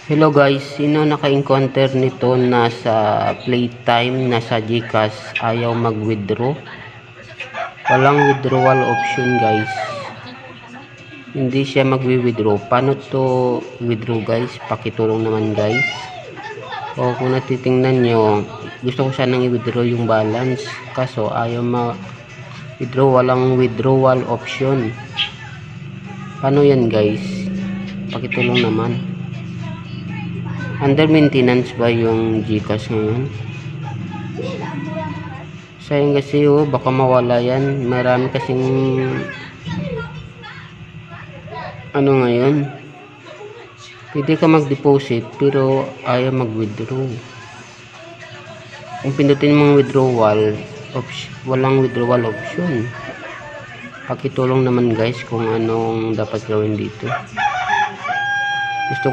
Hello guys, sino naka-encounter nito na sa playtime na sa GCash ayaw mag-withdraw? Walang withdrawal option guys. Hindi siya mag-withdraw. Paano to withdraw guys? Pakitulong naman guys. O kung natitingnan nyo, gusto ko sanang i-withdraw yung balance. Kaso ayaw ma-withdraw. Walang withdrawal option. Paano yan guys? Pakitulong naman. Under maintenance ba yung GCash ngayon? Sayang kasi baka mawala yan. Marami kasing ngayon. Pwede ka mag-deposit pero ayaw mag-withdraw. Kung pindutin mong withdrawal walang withdrawal option. Pakitulong naman guys kung anong dapat gawin dito. Gusto ko